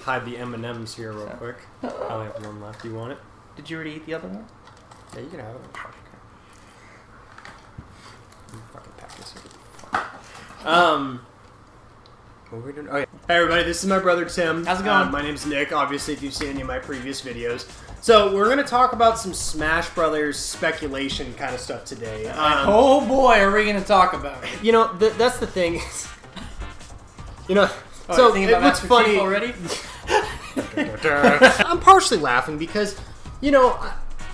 hide the M&Ms here real quick. I only have one left. Do you want it? Did you already eat the other one? Yeah, you can have it. Fucking pack this in. What were we doing? Oh, yeah. Hey everybody, this is my brother Tim. How's it going? My name's Nick, obviously, if you've seen any of my previous videos. So, we're going to talk about some Smash Brothers speculation kind of stuff today. Oh boy, are we going to talk about it? You know, that's the thing. You know, Oh, so what's funny already? I'm partially laughing because, you know,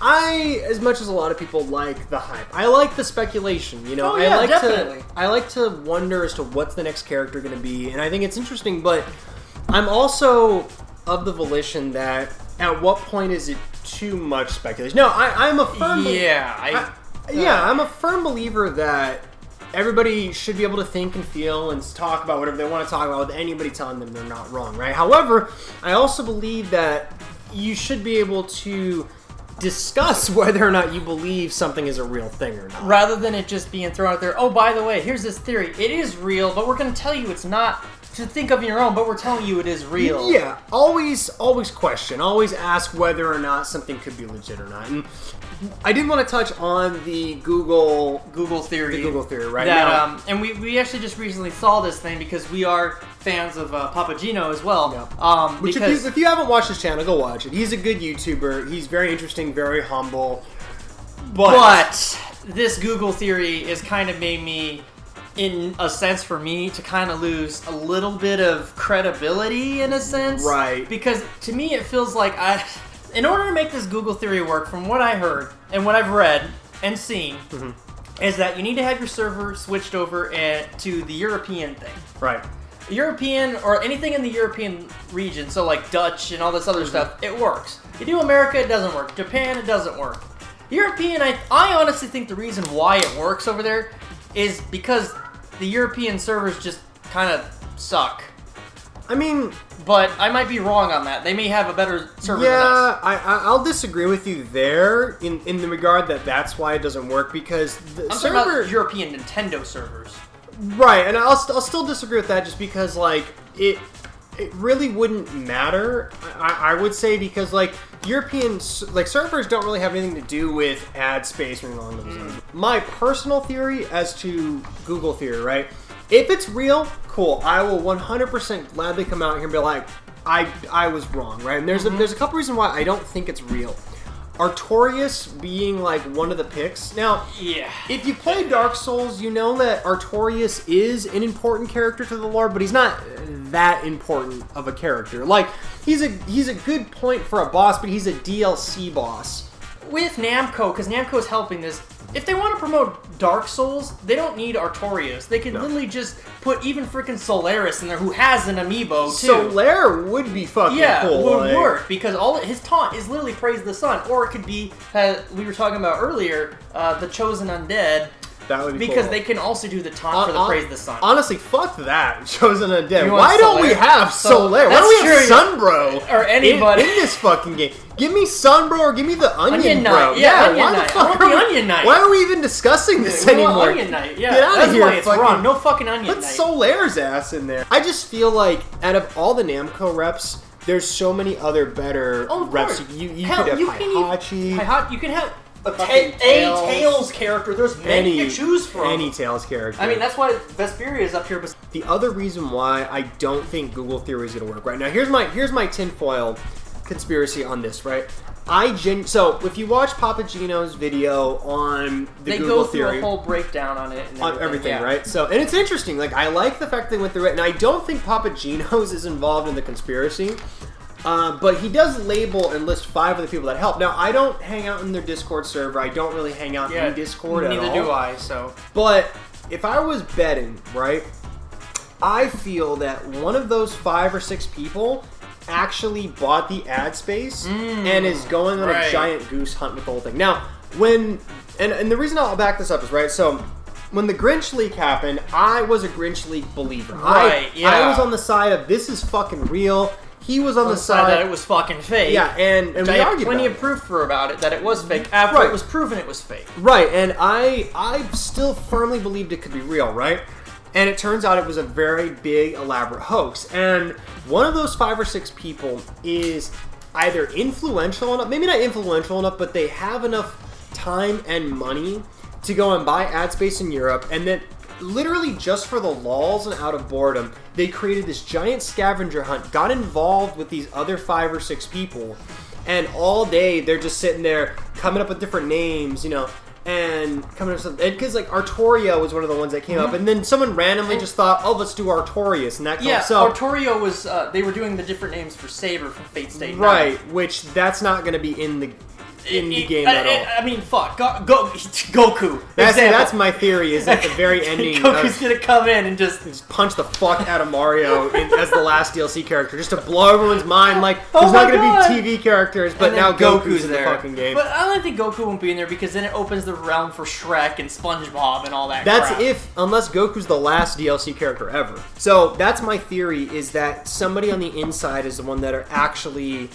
I, as much as a lot of people like the hype, I like the speculation, you know. Oh, yeah, definitely. I like to wonder as to what's the next character going to be, and I think it's interesting, but I'm also of the volition that at what point is it too much speculation? No, I'm a firm... I'm a firm believer that everybody should be able to think and feel and talk about whatever they want to talk about with anybody telling them they're not wrong, right? However, I also believe that you should be able to discuss whether or not you believe something is a real thing or not. Rather than it just being thrown out there, oh, by the way, here's this theory. It is real, but we're going to tell you it's not to think of your own, but we're telling you it is real. Yeah, always question. Always ask whether or not something could be legit or not. And I did want to touch on the Google theory. The Google theory, right? That, and we actually just recently saw this thing because we are fans of Papagino as well. Yeah. Which if you haven't watched his channel, go watch it. He's a good YouTuber. He's very interesting, very humble. But this Google theory is kind of made me, in a sense for me, to kind of lose a little bit of credibility in a sense. Right. Because to me it feels like in order to make this Google theory work, from what I heard and what I've read and seen, is that you need to have your server switched over to the European thing. Right. European or anything in the European region, so like Dutch and all this other stuff, it works. You do America, it doesn't work. Japan, it doesn't work. European, I honestly think the reason why it works over there is because the European servers just kind of suck. I mean, but I might be wrong on that. They may have a better server than Yeah, us. I'll disagree with you there in the regard that that's why it doesn't work, because the I'm server... talking about European Nintendo servers. Right, and I'll still disagree with that just because, like, it really wouldn't matter, I would say, because, like, European, like, servers don't really have anything to do with ad space or anything along those lines. My personal theory as to Google theory, right? If it's real, cool. I will 100% gladly come out here and be like, I was wrong, right? And there's a couple reasons why I don't think it's real. Artorias being like one of the picks. Now, if you play Dark Souls, you know that Artorias is an important character to the lore, but he's not that important of a character. Like, he's a good point for a boss, but he's a DLC boss. With Namco, because Namco is helping this, if they want to promote Dark Souls, they don't need Artorias. They can literally just put even freaking Solaris in there, who has an amiibo too. Solaire would be fucking cool. Would work, because his taunt is literally praise the sun, or it could be we were talking about earlier, the Chosen Undead. That would be because cool. they can also do the taunt for the praise the sun. Honestly, fuck that. Chosen Undead. Why don't we have Solaire? Why don't we have Sunbro? Or anybody in this fucking game? Give me Sunbro or give me the Onion Bro. Knight. Yeah, Onion Knight. I want the Onion Knight. Why are we even discussing this anymore? Onion Knight. Yeah, get out of here. Why it's wrong. No fucking Onion Knight. Put Solaire's ass in there. I just feel like out of all the Namco reps, there's so many other better reps. You could have Heihachi. You can have a Tails character. There's many to choose from. Any Tails character. I mean, that's why Vesperia is up here. But the other reason why I don't think Google theory is going to work right now. Here's my tinfoil conspiracy on this. Right. So if you watch Papagino's video on the Google theory, they go through a whole breakdown on it and on everything, right? So, and it's interesting. Like, I like the fact they went through it, and I don't think Papagino's is involved in the conspiracy. But he does label and list 5 of the people that help. Now, I don't hang out in their Discord server. I don't really hang out in Discord at all. Neither do I, so. But if I was betting, right, I feel that one of those 5 or 6 people actually bought the ad space and is going on a giant goose hunt with the whole thing. Now, and the reason I'll back this up is, right, so when the Grinch leak happened, I was a Grinch leak believer. I was on the side of this is fucking real. He was on the side that it was fucking fake. Yeah, and we I argued have plenty of proof about it that it was fake after it was proven it was fake. Right, and I still firmly believed it could be real, right? And it turns out it was a very big, elaborate hoax. And one of those 5 or 6 people is either influential enough, maybe not influential enough, but they have enough time and money to go and buy ad space in Europe, and then literally just for the lulz and out of boredom, they created this giant scavenger hunt, got involved with these other 5 or 6 people, and all day they're just sitting there coming up with different names, and coming up with something. Because, like, Artorio was one of the ones that came up, and then someone randomly just thought, oh, let's do Artorias, and that comes up. Artorio was, they were doing the different names for Saber from Fate Stay Night. Right, which that's not going to be in the game at all. I mean, fuck. Goku. That's my theory, is at the very ending. Goku's going to come in and just punch the fuck out of Mario as the last DLC character, just to blow everyone's mind. Like, there's not going to be TV characters, but now Goku's in the fucking game. But I don't think Goku won't be in there, because then it opens the realm for Shrek and SpongeBob and all that crap. Unless Goku's the last DLC character ever. So that's my theory, is that somebody on the inside is the one that are actually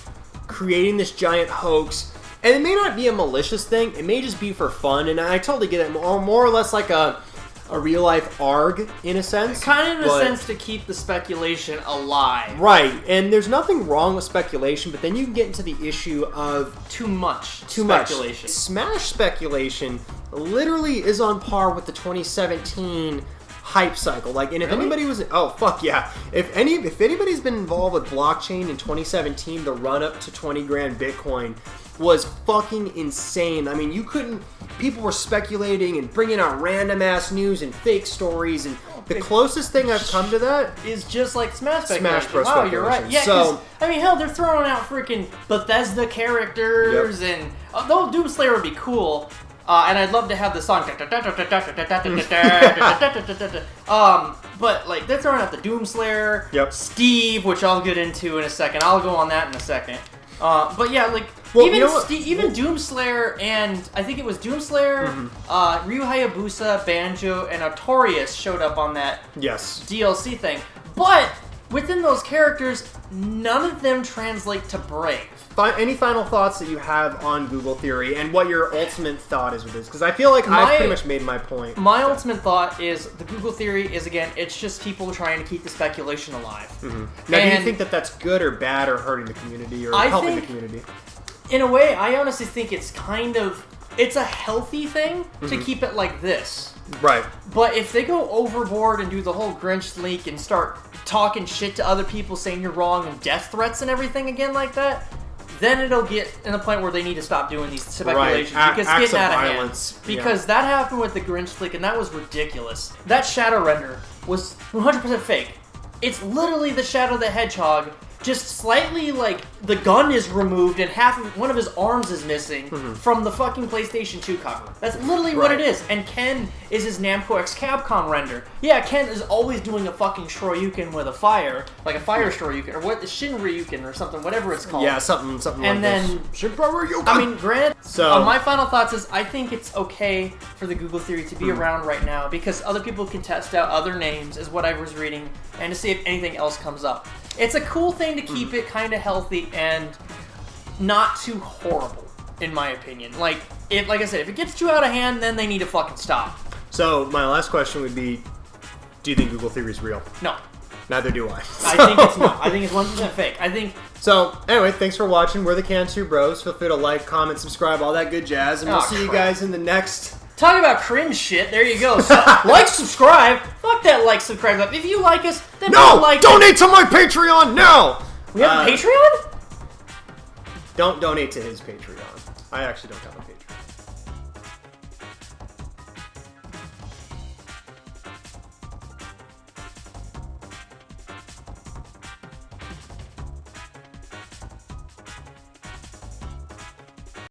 creating this giant hoax. And it may not be a malicious thing. It may just be for fun. And I totally get it. More or less like a real-life ARG, in a sense. Kind of in a sense to keep the speculation alive. Right. And there's nothing wrong with speculation, but then you can get into the issue of too much speculation. Smash speculation literally is on par with the 2017 hype cycle. Like, and if anybody was, oh fuck yeah, if anybody's been involved with blockchain in 2017, the run up to 20 grand Bitcoin was fucking insane. I mean, people were speculating and bringing out random ass news and fake stories, and the closest thing I've come to that is just like Smash Bros. Wow, you're right. Yeah, so I mean, hell, they're throwing out freaking Bethesda characters, and though Doomslayer would be cool. And I'd love to have the song. But like, they're throwing out the Doomslayer, Steve, which I'll get into in a second. I'll go on that in a second. But yeah, like, even Doomslayer, and I think it was Doomslayer, Ryu Hayabusa, Banjo, and Artorias showed up on that DLC thing. But within those characters, none of them translate to Brave. Any final thoughts that you have on Google Theory, and what your ultimate thought is with this? Because I feel like I've pretty much made my point. My ultimate thought is the Google Theory is, again, it's just people trying to keep the speculation alive. Now, do you think that that's good or bad, or hurting the community, or helping the community? In a way, I honestly think it's it's a healthy thing to keep it like this. Right. But if they go overboard and do the whole Grinch leak and start talking shit to other people, saying you're wrong, and death threats and everything again like that, then it'll get in the point where they need to stop doing these speculations, because it's getting out of hand. Because that happened with the Grinch leak, and that was ridiculous. That shadow render was 100% fake. It's literally the Shadow the Hedgehog, just slightly, like, the gun is removed and one of his arms is missing from the fucking PlayStation 2 cover. That's literally what it is. And Ken is his Namco X Capcom render. Yeah, Ken is always doing a fucking Shoryuken with a fire, like a fire Shoryuken, or what, the Shinryuken or something, whatever it's called. Yeah, something and like then, this. Shinryuken! I mean, granted, my final thoughts is, I think it's okay for the Google Theory to be around right now, because other people can test out other names, is what I was reading, and to see if anything else comes up. It's a cool thing to keep it kind of healthy and not too horrible, in my opinion. Like I said, if it gets too out of hand, then they need to fucking stop. So, my last question would be, do you think Google Theory is real? No. Neither do I. I think it's not. I think it's 1% fake. So, anyway, thanks for watching. We're the Cantu Bros. Feel free to like, comment, subscribe, all that good jazz, and we'll see you guys in the next... Talking about cringe shit, there you go. So, like, subscribe. Fuck that like, subscribe up. If you like us, then donate to my Patreon now! We have a Patreon? Don't donate to his Patreon. I actually don't have a Patreon.